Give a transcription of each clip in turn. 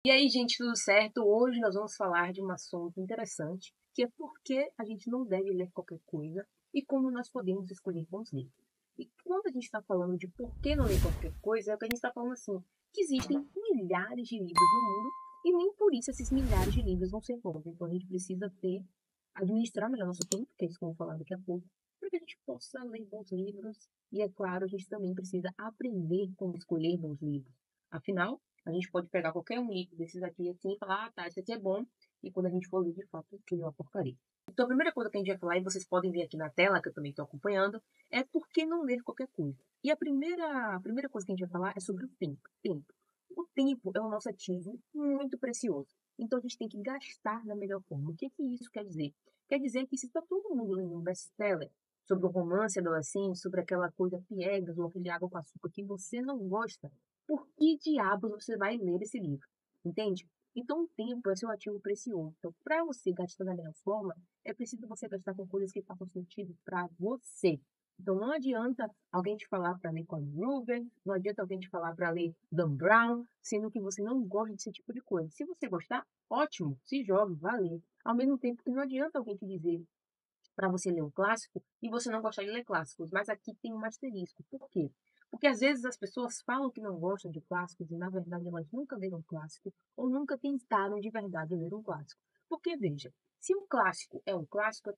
E aí, gente, tudo certo? Hoje nós vamos falar de um assunto interessante, que é por que a gente não deve ler qualquer coisa e como nós podemos escolher bons livros. E quando a gente está falando de por que não ler qualquer coisa, é o que a gente está falando assim, que existem milhares de livros no mundo e nem por isso esses milhares de livros vão ser bons. Então a gente precisa administrar melhor nosso tempo, que é isso que eu vou falar daqui a pouco, para que a gente possa ler bons livros. E é claro, a gente também precisa aprender como escolher bons livros. Afinal, a gente pode pegar qualquer um livro desses aqui assim e falar, ah, tá, esse aqui é bom. E quando a gente for ler, de fato, aquilo é uma porcaria. Então, a primeira coisa que a gente vai falar, e vocês podem ver aqui na tela, que eu também estou acompanhando, é por que não ler qualquer coisa. E a primeira coisa que a gente vai falar é sobre o tempo. Tempo. O tempo é o nosso ativo muito precioso. Então, a gente tem que gastar da melhor forma. O que que isso quer dizer? Quer dizer que se está todo mundo lendo um best-seller sobre o romance adolescente, sobre aquela coisa piegas ou aquele água com açúcar que você não gosta, por que diabos você vai ler esse livro? Entende? Então, o tempo é seu ativo precioso. Então, para você gastar da melhor forma, é preciso você gastar com coisas que façam sentido para você. Então, não adianta alguém te falar para ler Colin Hoover, não adianta alguém te falar para ler Dan Brown, sendo que você não gosta desse tipo de coisa. Se você gostar, ótimo, se jogue, vá ler. Ao mesmo tempo que não adianta alguém te dizer para você ler um clássico e você não gostar de ler clássicos. Mas aqui tem um asterisco. Por quê? Porque às vezes as pessoas falam que não gostam de clássicos e na verdade elas nunca leram um clássico ou nunca tentaram de verdade ler um clássico. Porque veja, se um clássico é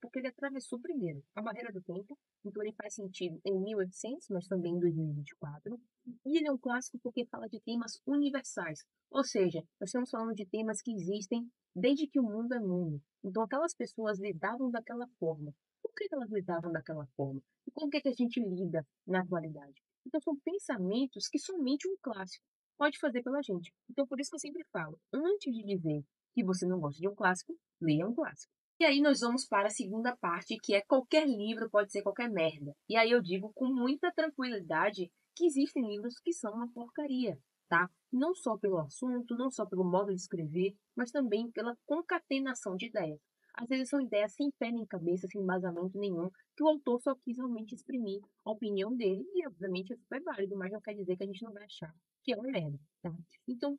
porque ele atravessou primeiro a barreira do tempo, então ele faz sentido em 1800, mas também em 2024. E ele é um clássico porque fala de temas universais, ou seja, nós estamos falando de temas que existem desde que o mundo é mundo. Então, aquelas pessoas lidavam daquela forma. Por que elas lidavam daquela forma? E como que a gente lida na atualidade? Então, são pensamentos que somente um clássico pode fazer pela gente. Então, por isso que eu sempre falo, antes de dizer que você não gosta de um clássico, leia um clássico. E aí nós vamos para a segunda parte, que é qualquer livro pode ser qualquer merda. E aí eu digo com muita tranquilidade que existem livros que são uma porcaria, tá? Não só pelo assunto, não só pelo modo de escrever, mas também pela concatenação de ideias. Às vezes são ideias sem pé nem cabeça, sem embasamento nenhum, que o autor só quis realmente exprimir a opinião dele, e obviamente é super válido, mas não quer dizer que a gente não vai achar que é uma merda, tá? Então,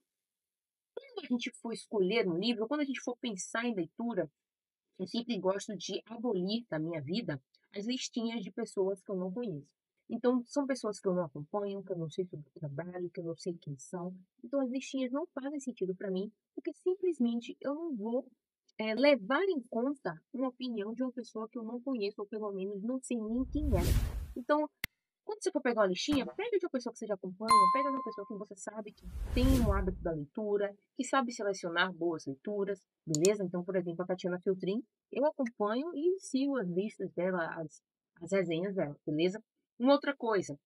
quando a gente for escolher um livro, quando a gente for pensar em leitura, eu sempre gosto de abolir da minha vida as listinhas de pessoas que eu não conheço. Então, são pessoas que eu não acompanho, que eu não sei sobre o trabalho, que eu não sei quem são. Então, as listinhas não fazem sentido para mim, porque simplesmente eu não vou levar em conta uma opinião de uma pessoa que eu não conheço, ou pelo menos não sei nem quem é. Então, quando você for pegar uma listinha, pega de uma pessoa que você já acompanha, pega de uma pessoa que você sabe que tem um hábito da leitura, que sabe selecionar boas leituras, beleza? Então, por exemplo, a Tatiana Filtrin, eu acompanho e sigo as listas dela, as resenhas dela, beleza? Uma outra coisa,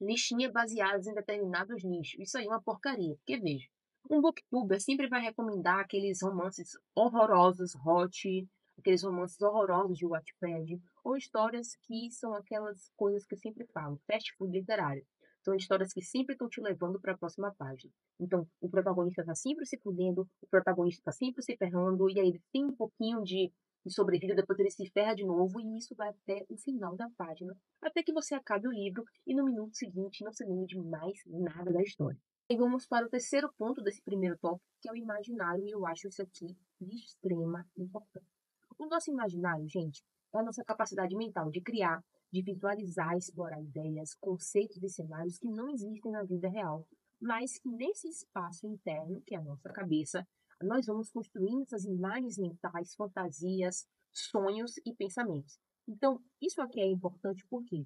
listinha baseadas em determinados nichos. Isso aí é uma porcaria, porque veja, um booktuber sempre vai recomendar aqueles romances horrorosos, hot, aqueles romances horrorosos de Wattpad, ou histórias que são aquelas coisas que eu sempre falo, fast food literário. São histórias que sempre estão te levando para a próxima página. Então, o protagonista está sempre se fudendo, o protagonista está sempre se ferrando, e aí ele tem um pouquinho de sobrevida, depois ele se ferra de novo, e isso vai até o final da página, até que você acabe o livro e no minuto seguinte não se lembre de mais nada da história. E vamos para o terceiro ponto desse primeiro tópico, que é o imaginário, e eu acho isso aqui de extrema importância. O nosso imaginário, gente, é a nossa capacidade mental de criar, de visualizar, explorar ideias, conceitos e cenários que não existem na vida real, mas que nesse espaço interno, que é a nossa cabeça, nós vamos construindo essas imagens mentais, fantasias, sonhos e pensamentos. Então, isso aqui é importante por quê?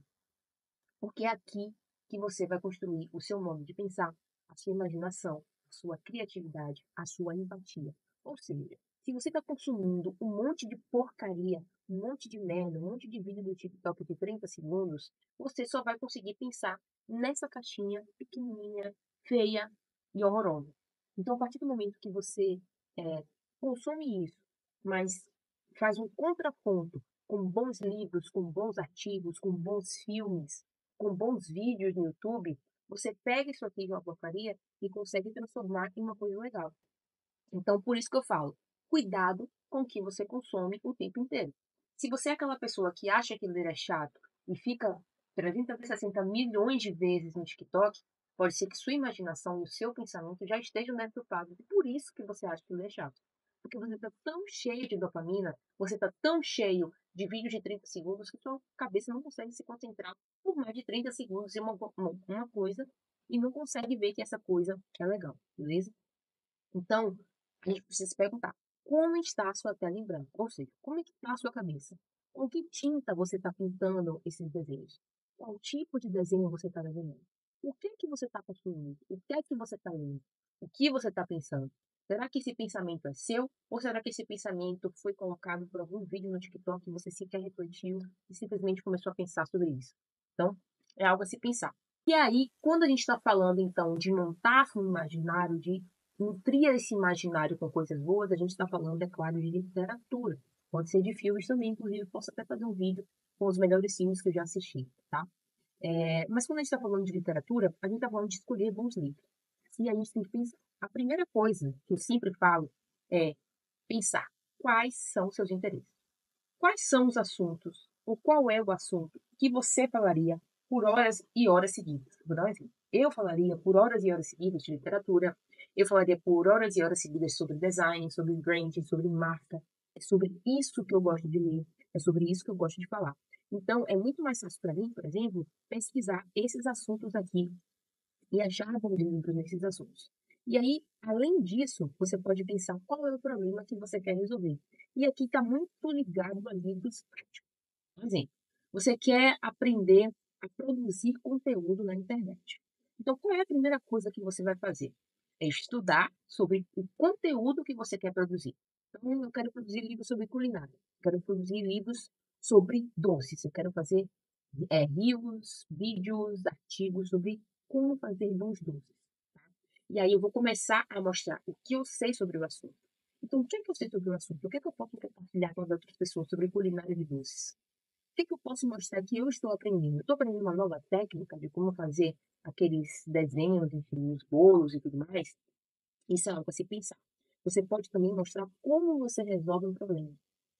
Porque é aqui que você vai construir o seu modo de pensar, a sua imaginação, a sua criatividade, a sua empatia. Ou seja, se você está consumindo um monte de porcaria, um monte de merda, um monte de vídeo do TikTok de 30 segundos, você só vai conseguir pensar nessa caixinha pequenininha, feia e horrorosa. Então, a partir do momento que você consome isso, mas faz um contraponto com bons livros, com bons artigos, com bons filmes, com bons vídeos no YouTube, você pega isso aqui de uma porcaria e consegue transformar em uma coisa legal. Então, por isso que eu falo, cuidado com o que você consome o tempo inteiro. Se você é aquela pessoa que acha que ler é chato e fica 360 milhões de vezes no TikTok, Pode ser que sua imaginação e o seu pensamento já estejam deturpados. E por isso que você acha que ele é chato. Porque você está tão cheio de dopamina, você está tão cheio de vídeos de 30 segundos que sua cabeça não consegue se concentrar por mais de 30 segundos em uma coisa e não consegue ver que essa coisa é legal, beleza? Então, a gente precisa se perguntar, como está a sua tela em branco? Ou seja, como é que está a sua cabeça? Com que tinta você está pintando esses desenhos? Qual tipo de desenho você está desenhando? O que é que você está construindo? O que é que você está lendo? O que você está pensando? Será que esse pensamento é seu? Ou será que esse pensamento foi colocado por algum vídeo no TikTok que você sequer refletiu e simplesmente começou a pensar sobre isso? Então, é algo a se pensar. E aí, quando a gente está falando, então, de montar um imaginário, de nutrir esse imaginário com coisas boas, a gente está falando, é claro, de literatura. Pode ser de filmes também, inclusive, posso até fazer um vídeo com os melhores filmes que eu já assisti, tá? Mas quando a gente está falando de literatura, a gente está falando de escolher bons livros. E a gente tem que pensar. A primeira coisa que eu sempre falo é pensar quais são seus interesses. Quais são os assuntos, ou qual é o assunto que você falaria por horas e horas seguidas? Vou dar um exemplo. Eu falaria por horas e horas seguidas de literatura, eu falaria por horas e horas seguidas sobre design, sobre branding, sobre marca. É sobre isso que eu gosto de ler, é sobre isso que eu gosto de falar. Então, é muito mais fácil para mim, por exemplo, pesquisar esses assuntos aqui e achar bons livros nesses assuntos. E aí, além disso, você pode pensar qual é o problema que você quer resolver. E aqui está muito ligado a livros práticos. Por exemplo, você quer aprender a produzir conteúdo na internet. Então, qual é a primeira coisa que você vai fazer? É estudar sobre o conteúdo que você quer produzir. Então, eu quero produzir livros sobre culinária. Eu quero produzir livros sobre doces. Eu quero fazer reels, vídeos, artigos sobre como fazer bons doces. Tá? E aí eu vou começar a mostrar o que eu sei sobre o assunto. Então, o que é que eu sei sobre o assunto? O que é que eu posso compartilhar com as outras pessoas sobre culinária de doces? O que é que eu posso mostrar que eu estou aprendendo? Eu estou aprendendo uma nova técnica de como fazer aqueles desenhos, enfim, os bolos e tudo mais. Isso é algo a se pensar. Você pode também mostrar como você resolve um problema.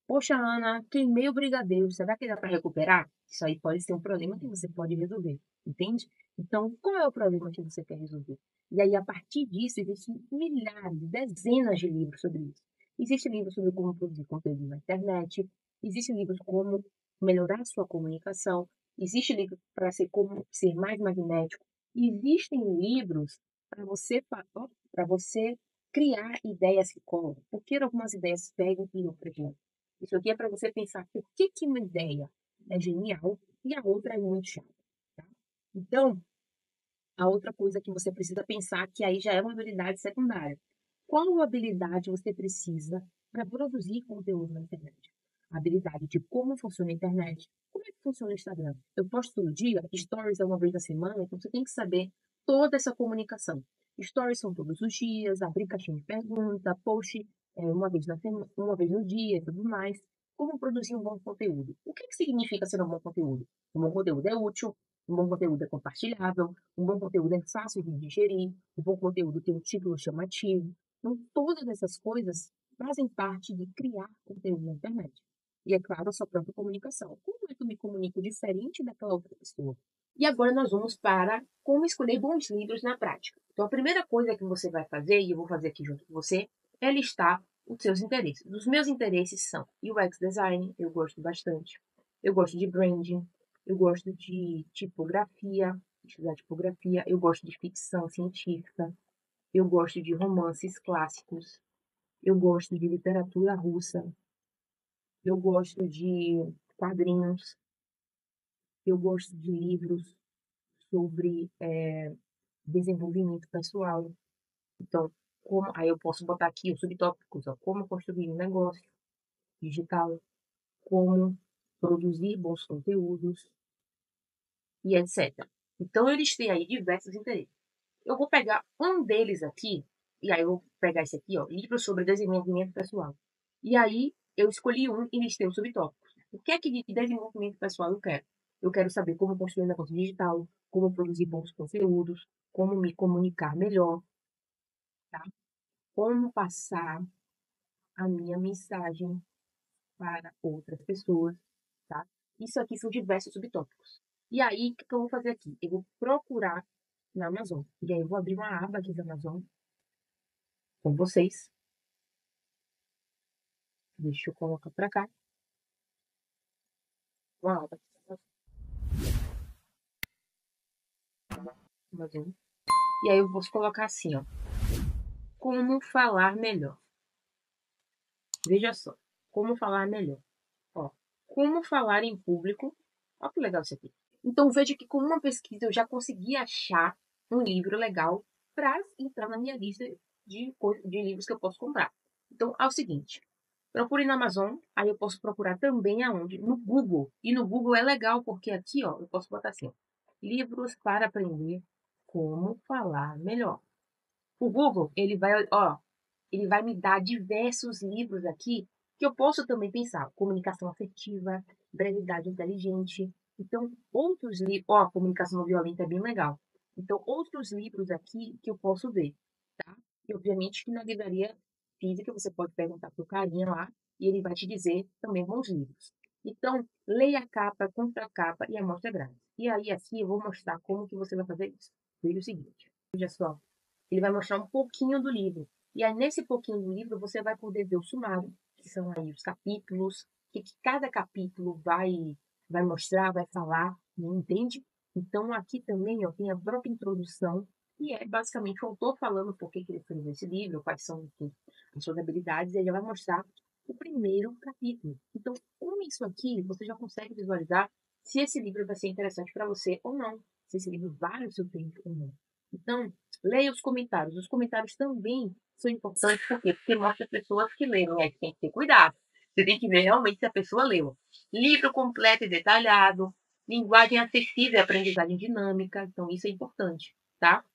Poxa, Ana, queimei o brigadeiro. Será que dá para recuperar? Isso aí pode ser um problema que você pode resolver, entende? Então, qual é o problema que você quer resolver? E aí, a partir disso, existem milhares, dezenas de livros sobre isso. Existem livros sobre como produzir conteúdo na internet, existem livros como melhorar sua comunicação, existe livro para ser como ser mais magnético, existem livros para você criar ideias que colam. Por que algumas ideias pegam e outras não? Isso aqui é para você pensar por que, que uma ideia é genial e a outra é muito chata. Tá? Então, a outra coisa que você precisa pensar, que aí já é uma habilidade secundária. Qual habilidade você precisa para produzir conteúdo na internet? A habilidade de como funciona a internet. Como é que funciona o Instagram? Eu posto todo dia, stories é uma vez na semana, então você tem que saber toda essa comunicação. Stories são todos os dias, abrir caixinha de pergunta, post uma vez na semana, uma vez no dia e tudo mais. Como produzir um bom conteúdo? O que significa ser um bom conteúdo? Um bom conteúdo é útil, um bom conteúdo é compartilhável, um bom conteúdo é fácil de digerir, um bom conteúdo tem um título chamativo. Então, todas essas coisas fazem parte de criar conteúdo na internet. E, é claro, a sua própria comunicação. Como é que eu me comunico diferente daquela outra pessoa? E agora nós vamos para como escolher bons livros na prática. Então, a primeira coisa que você vai fazer, e eu vou fazer aqui junto com você, é listar os seus interesses. Os meus interesses são UX Design, eu gosto bastante. Eu gosto de branding, eu gosto de tipografia, estudar tipografia, eu gosto de ficção científica, eu gosto de romances clássicos, eu gosto de literatura russa, eu gosto de quadrinhos, eu gosto de livros sobre desenvolvimento pessoal. Então, aí eu posso botar aqui os subtópicos, ó, como construir um negócio digital, como produzir bons conteúdos e etc. Então, eu listei aí diversos interesses. Eu vou pegar um deles aqui, e aí eu vou pegar esse aqui, ó, livro sobre desenvolvimento pessoal. E aí eu escolhi um e listei os subtópicos. O que é que de desenvolvimento pessoal eu quero? Eu quero saber como construir um negócio digital, como produzir bons conteúdos, como me comunicar melhor, tá? Como passar a minha mensagem para outras pessoas, tá? Isso aqui são diversos subtópicos. E aí, o que eu vou fazer aqui? Eu vou procurar na Amazon. E aí eu vou abrir uma aba aqui da Amazon com vocês. Deixa eu colocar pra cá. Uma aba aqui da Amazon. E aí eu vou colocar assim, ó. Como falar melhor. Veja só. Como falar melhor. Ó. Como falar em público. Olha que legal isso aqui. Então veja que com uma pesquisa eu já consegui achar um livro legal para entrar na minha lista de livros que eu posso comprar. Então é o seguinte. Procure na Amazon, aí eu posso procurar também aonde? No Google. E no Google é legal, porque aqui, ó, eu posso botar assim, ó, livros para aprender como falar melhor. O Google, ele vai me dar diversos livros aqui que eu posso também pensar. Comunicação afetiva, brevidade inteligente. Então, outros livros, ó, comunicação não violenta é bem legal. Então, outros livros aqui que eu posso ver, tá? E, obviamente, que na livraria física você pode perguntar pro carinha lá e ele vai te dizer também bons livros. Então, leia a capa, contra a capa e a amostra grátis. E aí, aqui, eu vou mostrar como que você vai fazer isso. Veja o seguinte, veja só. Ele vai mostrar um pouquinho do livro. E aí, nesse pouquinho do livro, você vai poder ver o sumário, que são aí os capítulos, que cada capítulo vai mostrar, vai falar, não entende? Então, aqui também ó, tem a própria introdução, e é basicamente o autor falando por que ele escreveu esse livro, quais são enfim, as suas habilidades, e ele vai mostrar o primeiro capítulo. Então, com isso aqui, você já consegue visualizar se esse livro vai ser interessante para você ou não, se esse livro vale o seu tempo ou não. Então, leia os comentários. Os comentários também são importantes, por quê? Porque mostra pessoas que leram, e aí tem que ter cuidado. Você tem que ver realmente se a pessoa leu. Livro completo e detalhado, linguagem acessível e aprendizagem dinâmica, então isso é importante, tá?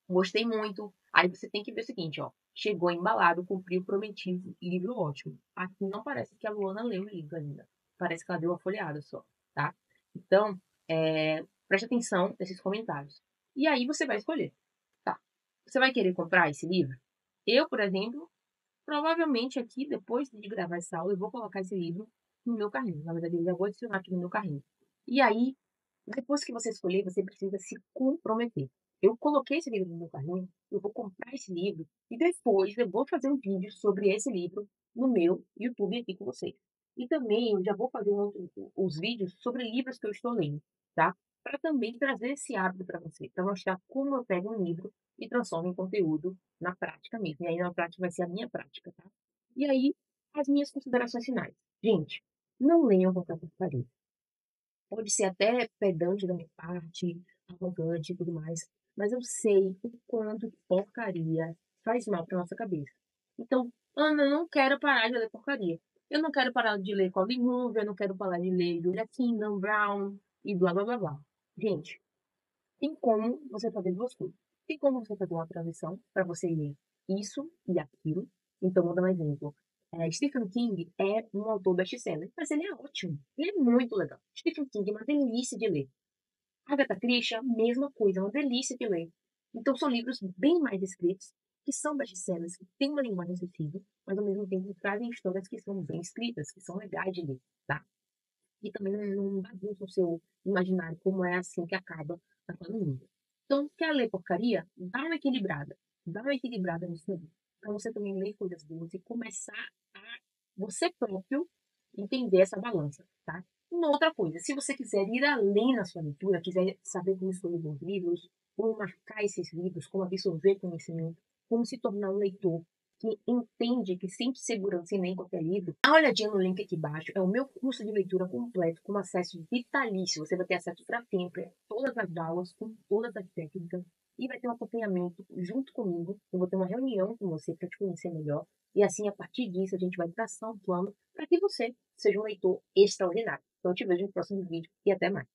Gostei muito. Aí você tem que ver o seguinte, ó. Chegou embalado, cumpriu o prometido, livro ótimo. Aqui não parece que a Luana leu o livro ainda. Parece que ela deu uma folheada só, tá? Então, preste atenção nesses comentários. E aí você vai escolher, tá? Você vai querer comprar esse livro? Eu, por exemplo, provavelmente aqui, depois de gravar essa aula, eu vou colocar esse livro no meu carrinho. Na verdade, eu já vou adicionar aqui no meu carrinho. E aí, depois que você escolher, você precisa se comprometer. Eu coloquei esse livro no meu carrinho, eu vou comprar esse livro e depois eu vou fazer um vídeo sobre esse livro no meu YouTube aqui com vocês. E também eu já vou fazer os vídeos sobre livros que eu estou lendo, tá? Para também trazer esse hábito para você, para mostrar como eu pego um livro e transformo em conteúdo na prática mesmo. E aí na prática vai ser a minha prática, tá? E aí, as minhas considerações finais. Gente, não leiam qualquer porcaria. Pode ser até pedante da minha parte, arrogante e tudo mais, mas eu sei o quanto de porcaria faz mal para nossa cabeça. Então, Ana, eu não quero parar de ler porcaria. Eu não quero parar de ler Colin Hoover, eu não quero parar de ler Julia Kingdom, Brown e blá blá blá blá. Gente, tem como você fazer duas coisas. Tem como você fazer uma transição para você ler isso e aquilo. Então, vou dar um exemplo. Stephen King é um autor best-seller, mas ele é ótimo. Ele é muito legal. Stephen King é uma delícia de ler. Agatha Christie, a mesma coisa, é uma delícia de ler. Então, são livros bem mais escritos, que são best-sellers, que têm uma linguagem acessível, mas ao mesmo tempo trazem histórias que são bem escritas, que são legais de ler, tá? E também não bagunça o seu imaginário, como é assim que acaba naquele livro. Então, quer ler porcaria? Dá uma equilibrada. Dá uma equilibrada nisso aí. Para você também ler coisas boas e começar a você próprio entender essa balança, tá? Uma outra coisa, se você quiser ir além na sua leitura, quiser saber como escolher bons livros, como marcar esses livros, como absorver conhecimento, como se tornar um leitor que entende, que sente segurança em ler qualquer livro, dá uma olhadinha no link aqui embaixo. É o meu curso de leitura completo, com acesso vitalício. Você vai ter acesso para sempre a todas as aulas, com todas as técnicas. E vai ter um acompanhamento junto comigo. Eu vou ter uma reunião com você para te conhecer melhor. E assim, a partir disso, a gente vai traçar um plano para que você seja um leitor extraordinário. Então, eu te vejo no próximo vídeo e até mais.